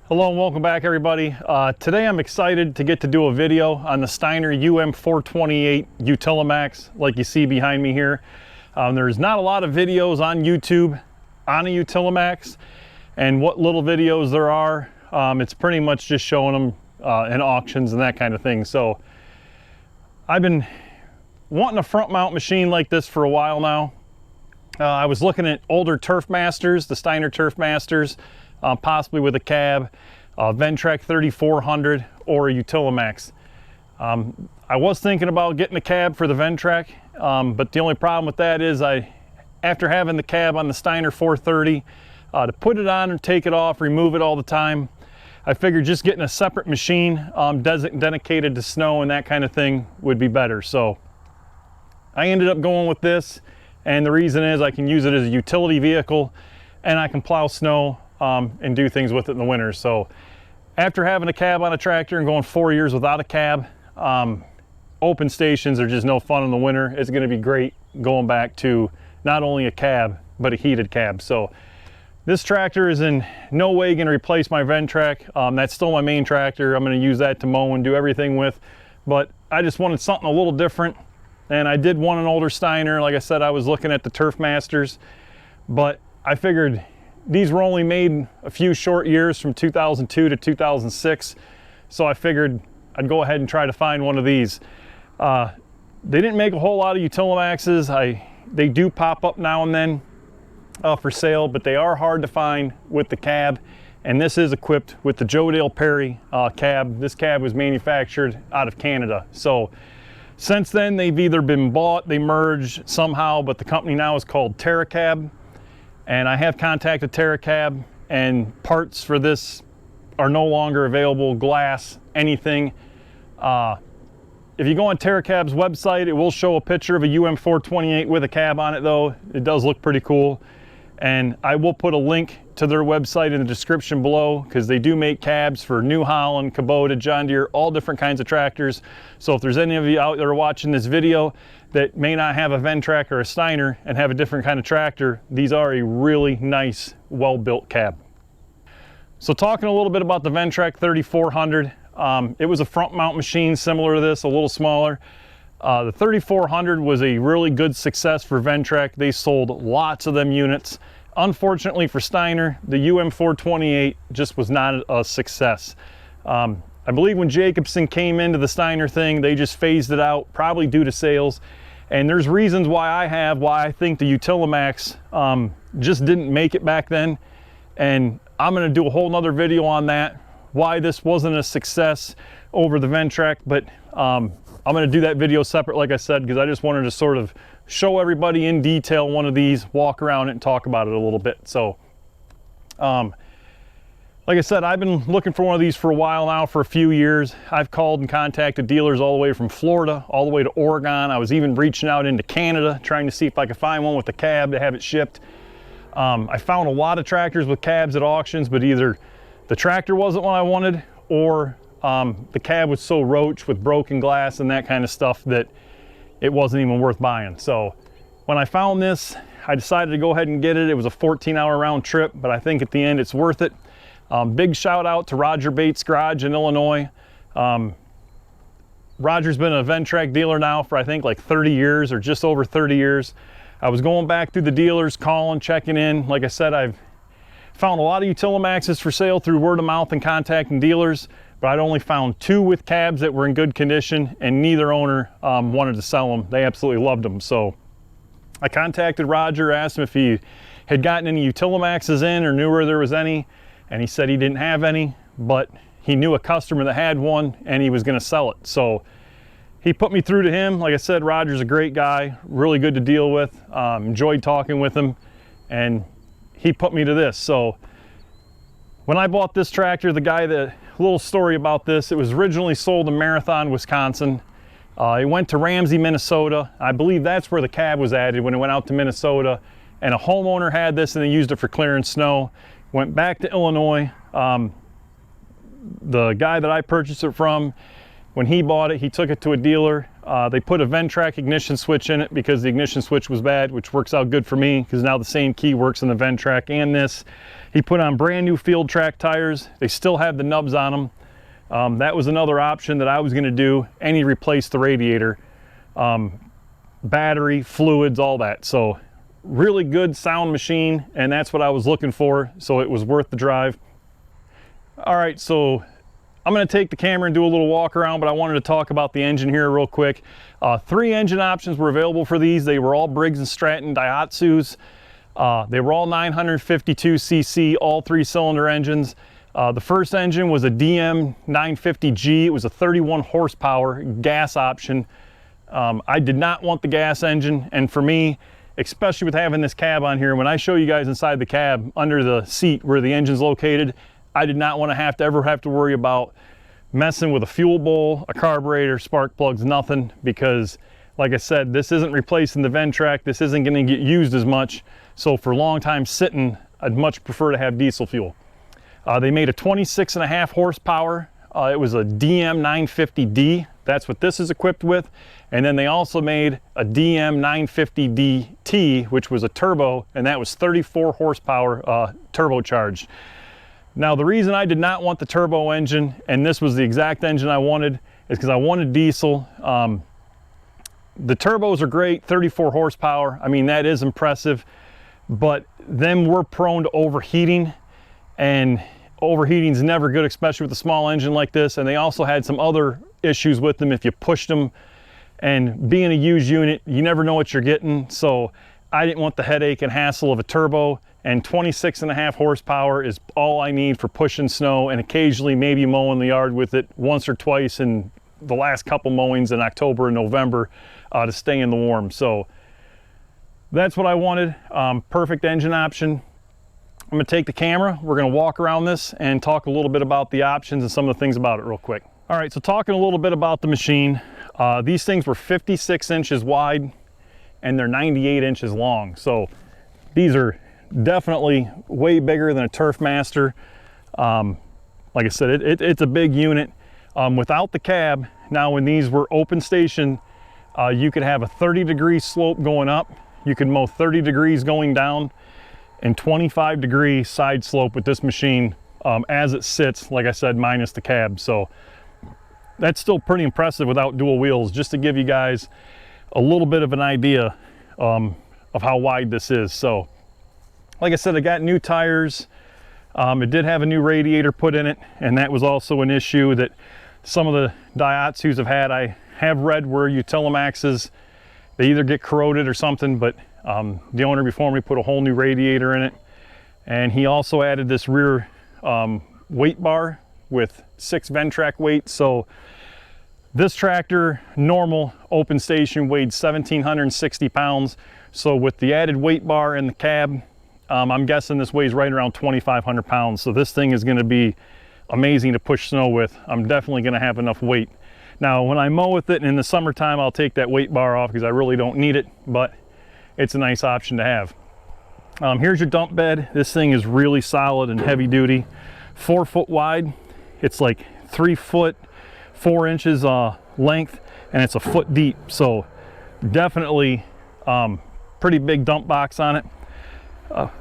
Hello and welcome back, everybody. Today I'm excited to get to do a video on the Steiner UM428 Utilimax, like you see behind me here. There's not a lot of videos on YouTube on a Utilimax, and what little videos there are, it's pretty much just showing them in auctions and that kind of thing. So I've been wanting a front mount machine like this for a while now. I was looking at older Turf Masters, the Steiner Turf Masters, possibly with a cab, Ventrac 3400 or a Utilimax. I was thinking about getting a cab for the Ventrac, but the only problem with that is after having the cab on the Steiner 430, to put it on and take it off, remove it all the time, I figured just getting a separate machine dedicated to snow and that kind of thing would be better. So I ended up going with this, and the reason is I can use it as a utility vehicle and I can plow snow and do things with it in the winter. So after having a cab on a tractor and going 4 years without a cab, open stations are just no fun in the winter. It's going to be great going back to not only a cab but a heated cab. So this tractor is in no way going to replace my Ventrac. That's still my main tractor. I'm going to use that to mow and do everything with, but I just wanted something a little different, and I did want an older Steiner. Like I said, I was looking at the Turf Masters, but I figured these were only made a few short years, from 2002 to 2006. So I figured I'd go ahead and try to find one of these. They didn't make a whole lot of Utilimaxes. They do pop up now and then for sale, but they are hard to find with the cab. And this is equipped with the Joe Dale Perry cab. This cab was manufactured out of Canada. So since then, they've either been bought, they merged somehow, but the company now is called TerraCab. And I have contacted TerraCab, and parts for this are no longer available, glass, anything. If you go on TerraCab's website, it will show a picture of a UM428 with a cab on it though. It does look pretty cool. And I will put a link to their website in the description below, because they do make cabs for New Holland, Kubota, John Deere, all different kinds of tractors. So if there's any of you out there watching this video that may not have a Ventrac or a Steiner and have a different kind of tractor, these are a really nice, well-built cab. So talking a little bit about the Ventrac 3400, it was a front mount machine similar to this, a little smaller. The 3400 was a really good success for Ventrac. They sold lots of them units. Unfortunately for Steiner, the UM428 just was not a success. I believe when Jacobson came into the Steiner thing, they just phased it out, probably due to sales. And there's reasons why I think the Utilimax just didn't make it back then. And I'm gonna do a whole nother video on that, why this wasn't a success over the Ventrac, but I'm gonna do that video separate, like I said, because I just wanted to sort of show everybody in detail one of these, walk around it and talk about it a little bit. So, like I said, I've been looking for one of these for a while now, for a few years. I've called and contacted dealers all the way from Florida, all the way to Oregon. I was even reaching out into Canada, trying to see if I could find one with a cab to have it shipped. I found a lot of tractors with cabs at auctions, but either the tractor wasn't what I wanted, or the cab was so roach with broken glass and that kind of stuff that it wasn't even worth buying. So when I found this, I decided to go ahead and get it. It was a 14-hour round trip, but I think at the end it's worth it. Big shout out to Roger Bates Garage in Illinois. Roger's been a Ventrac dealer now for I think like 30 years or just over 30 years. I was going back through the dealers, calling, checking in. Like I said, I've found a lot of Utilimaxes for sale through word of mouth and contacting dealers, but I'd only found 2 with cabs that were in good condition, and neither owner wanted to sell them. They absolutely loved them. So I contacted Roger, asked him if he had gotten any Utilimaxes in or knew where there was any, and he said he didn't have any, but he knew a customer that had one and he was going to sell it. So he put me through to him. Like I said, Roger's a great guy, really good to deal with. Enjoyed talking with him, and he put me to this. So when I bought this tractor, a little story about this, it was originally sold in Marathon, Wisconsin. It went to Ramsey, Minnesota. I believe that's where the cab was added when it went out to Minnesota, and a homeowner had this and they used it for clearing snow. Went back to Illinois. The guy that I purchased it from When he bought it, he took it to a dealer. They put a Ventrac ignition switch in it because the ignition switch was bad, which works out good for me because now the same key works in the Ventrac and this. He put on brand new field track tires. They still have the nubs on them. That was another option that I was going to do, and he replaced the radiator, battery, fluids, all that. So really good sound machine, and that's what I was looking for, so it was worth the drive. All right, so I'm going to take the camera and do a little walk around, but I wanted to talk about the engine here real quick. 3 engine options were available for these. They were all Briggs & Stratton Daihatsus. They were all 952cc, all 3-cylinder engines. The first engine was a DM950G. It was a 31 horsepower gas option. I did not want the gas engine, and for me, especially with having this cab on here, when I show you guys inside the cab under the seat where the engine's located, I did not want to ever have to worry about messing with a fuel bowl, a carburetor, spark plugs, nothing, because like I said, this isn't replacing the Ventrac. This isn't going to get used as much. So for a long time sitting, I'd much prefer to have diesel fuel. They made a 26.5 horsepower. It was a DM950D. That's what this is equipped with. And then they also made a DM950DT, which was a turbo, and that was 34 horsepower turbocharged. Now, the reason I did not want the turbo engine, and this was the exact engine I wanted, is because I wanted diesel. The turbos are great, 34 horsepower. I mean, that is impressive, but them were prone to overheating, and overheating is never good, especially with a small engine like this. And they also had some other issues with them if you pushed them, and being a used unit, you never know what you're getting. So I didn't want the headache and hassle of a turbo, and 26.5 horsepower is all I need for pushing snow and occasionally maybe mowing the yard with it once or twice in the last couple mowings in October and November to stay in the warm. So that's what I wanted. Perfect engine option. I'm going to take the camera, we're going to walk around this and talk a little bit about the options and some of the things about it real quick. All right, so talking a little bit about the machine, these things were 56 inches wide and they're 98 inches long. So these are definitely way bigger than a Turfmaster. Like I said, it's a big unit. Without the cab, now when these were open station, you could have a 30-degree slope going up, you could mow 30 degrees going down, and 25-degree side slope with this machine as it sits, like I said, minus the cab. So that's still pretty impressive without dual wheels, just to give you guys a little bit of an idea of how wide this is. So like I said, I got new tires. It did have a new radiator put in it, and that was also an issue that some of the Daihatsus have had. I have read where Utilimaxes, they either get corroded or something, but the owner before me put a whole new radiator in it. And he also added this rear weight bar with 6 Ventrac weights. So this tractor, normal open station, weighed 1,760 pounds. So with the added weight bar in the cab, I'm guessing this weighs right around 2,500 pounds. So this thing is going to be amazing to push snow with. I'm definitely going to have enough weight. Now, when I mow with it in the summertime, I'll take that weight bar off because I really don't need it, but it's a nice option to have. Here's your dump bed. This thing is really solid and heavy duty. 4 foot wide. It's like 3 foot 4 inches length, and it's a foot deep. So definitely pretty big dump box on it.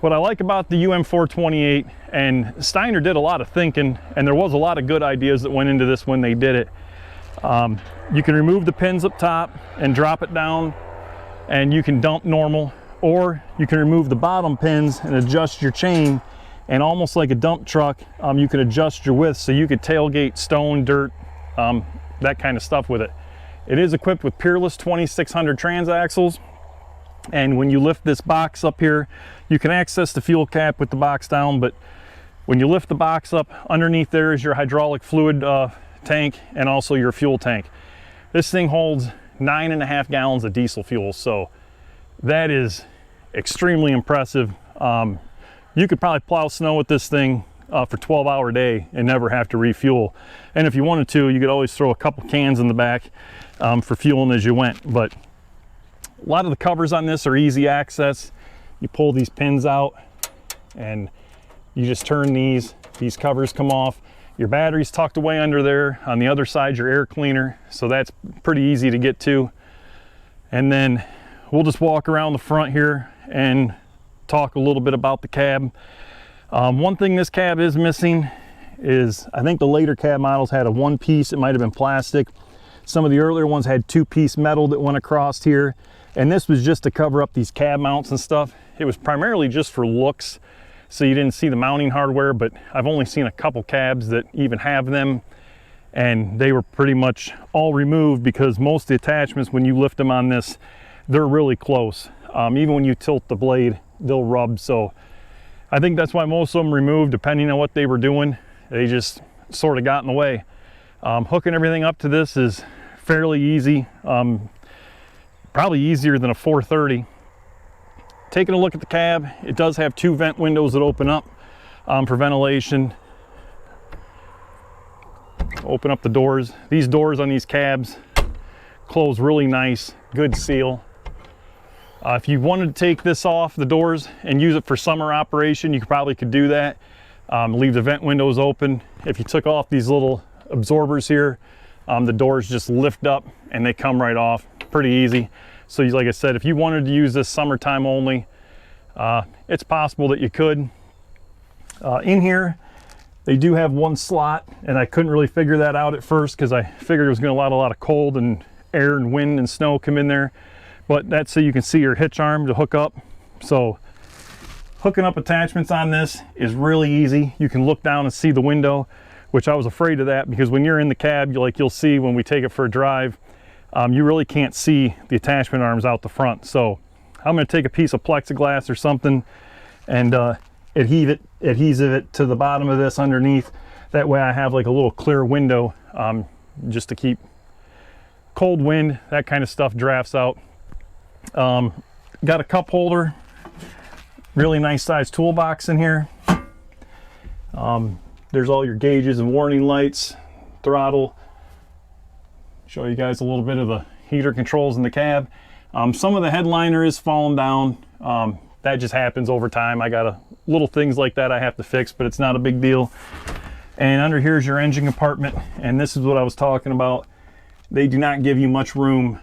What I like about the UM428, and Steiner did a lot of thinking, and there was a lot of good ideas that went into this when they did it. You can remove the pins up top and drop it down, and you can dump normal, or you can remove the bottom pins and adjust your chain, and almost like a dump truck, you can adjust your width so you could tailgate stone, dirt, that kind of stuff with it. It is equipped with Peerless 2600 transaxles, and when you lift this box up here, you can access the fuel cap with the box down, but when you lift the box up, underneath there is your hydraulic fluid tank and also your fuel tank. This thing holds 9.5 gallons of diesel fuel, so that is extremely impressive. You could probably plow snow with this thing for a 12-hour day and never have to refuel. And if you wanted to, you could always throw a couple cans in the back for fueling as you went. But a lot of the covers on this are easy access. You pull these pins out and you just turn these covers come off. Your battery's tucked away under there. On the other side, your air cleaner. So that's pretty easy to get to. And then we'll just walk around the front here and talk a little bit about the cab. One thing this cab is missing is, I think the later cab models had a one piece, it might have been plastic. Some of the earlier ones had two-piece metal that went across here. And this was just to cover up these cab mounts and stuff. It was primarily just for looks, so you didn't see the mounting hardware, but I've only seen a couple cabs that even have them, and they were pretty much all removed because most of the attachments, when you lift them on this, they're really close. Even when you tilt the blade, they'll rub. So I think that's why most of them removed, depending on what they were doing. They just sort of got in the way. Hooking everything up to this is fairly easy, probably easier than a 430. Taking a look at the cab, it does have two vent windows that open up for ventilation. Open up the doors. These doors on these cabs close really nice, good seal. If you wanted to take this off the doors and use it for summer operation, you probably could do that. Leave the vent windows open. If you took off these little absorbers here, the doors just lift up and they come right off. Pretty easy. So like I said, if you wanted to use this summertime only, it's possible that you could. In here, they do have one slot, and I couldn't really figure that out at first because I figured it was going to let a lot of cold and air and wind and snow come in there. But that's so you can see your hitch arm to hook up. So hooking up attachments on this is really easy. You can look down and see the window, which I was afraid of that because when you're in the cab, you'll see when we take it for a drive, you really can't see the attachment arms out the front. So I'm going to take a piece of plexiglass or something and adhesive it to the bottom of this underneath. That way I have like a little clear window just to keep cold wind, that kind of stuff drafts out. Got a cup holder, really nice size toolbox in here. There's all your gauges and warning lights, throttle. Show you guys a little bit of the heater controls in the cab. Some of the headliner is falling down. That just happens over time. I got little things like that I have to fix, but it's not a big deal. And under here is your engine compartment, and this is what I was talking about. They do not give you much room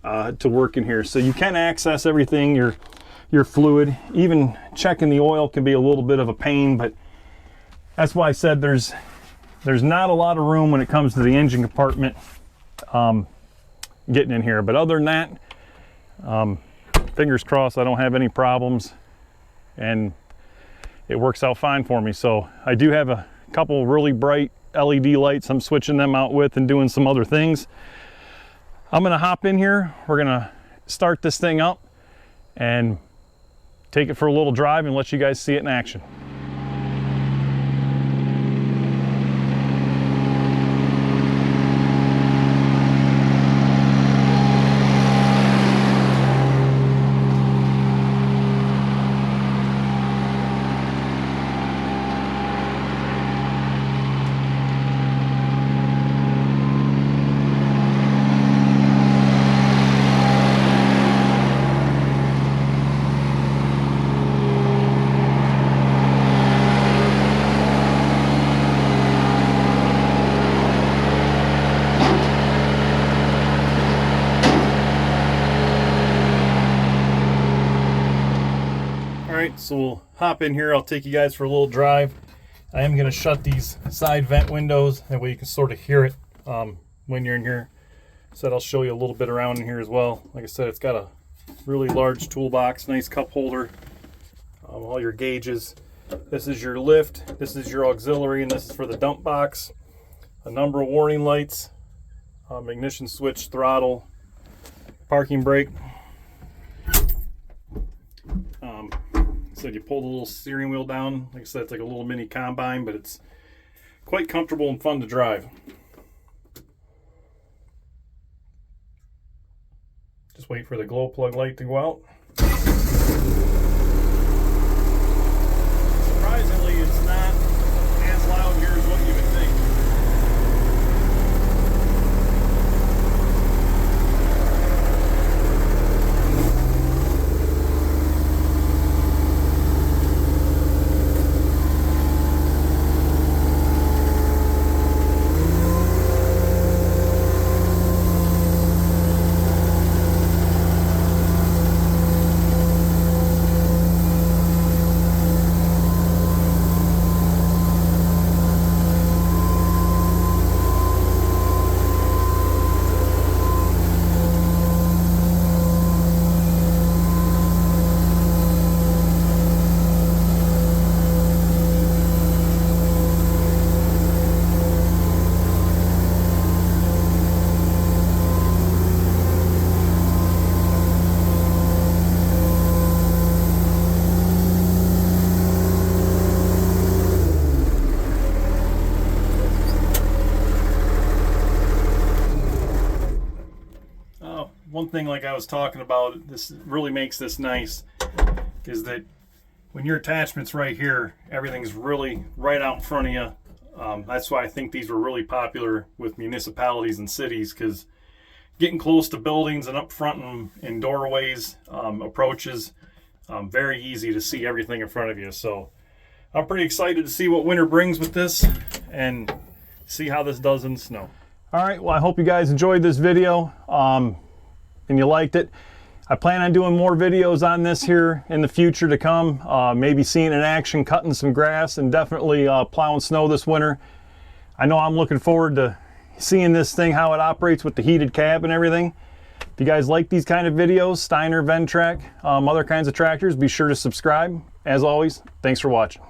to work in here, so you can access everything, your fluid. Even checking the oil can be a little bit of a pain, but that's why I said there's not a lot of room when it comes to the engine compartment getting in here. But other than that, fingers crossed I don't have any problems, and it works out fine for me. So I do have a couple really bright LED lights I'm switching them out with and doing some other things. I'm gonna hop in here, we're gonna start this thing up and take it for a little drive and let you guys see it in action. So we'll hop in here. I'll take you guys for a little drive. I am going to shut these side vent windows, that way you can sort of hear it when you're in here. So I'll show you a little bit around in here as well. Like I said, it's got a really large toolbox, nice cup holder, all your gauges. This is your lift, this is your auxiliary, and this is for the dump box. A number of warning lights, ignition switch, throttle, parking brake. So you pull the little steering wheel down. Like I said, it's like a little mini combine, but it's quite comfortable and fun to drive. Just wait for the glow plug light to go out. Surprisingly, it's not as loud here as what you would think. one thing like I was talking about, this really makes this nice, is that when your attachment's right here, everything's really right out in front of you. That's why I think these were really popular with municipalities and cities, because getting close to buildings and up front and doorways, approaches, very easy to see everything in front of you. So I'm pretty excited to see what winter brings with this and see how this does in the snow. All right, well, I hope you guys enjoyed this video and you liked it. I plan on doing more videos on this here in the future to come, maybe seeing in action, cutting some grass, and definitely plowing snow this winter. I know I'm looking forward to seeing this thing, how it operates with the heated cab and everything. If you guys like these kind of videos, Steiner, Ventrac, other kinds of tractors, be sure to subscribe. As always, thanks for watching.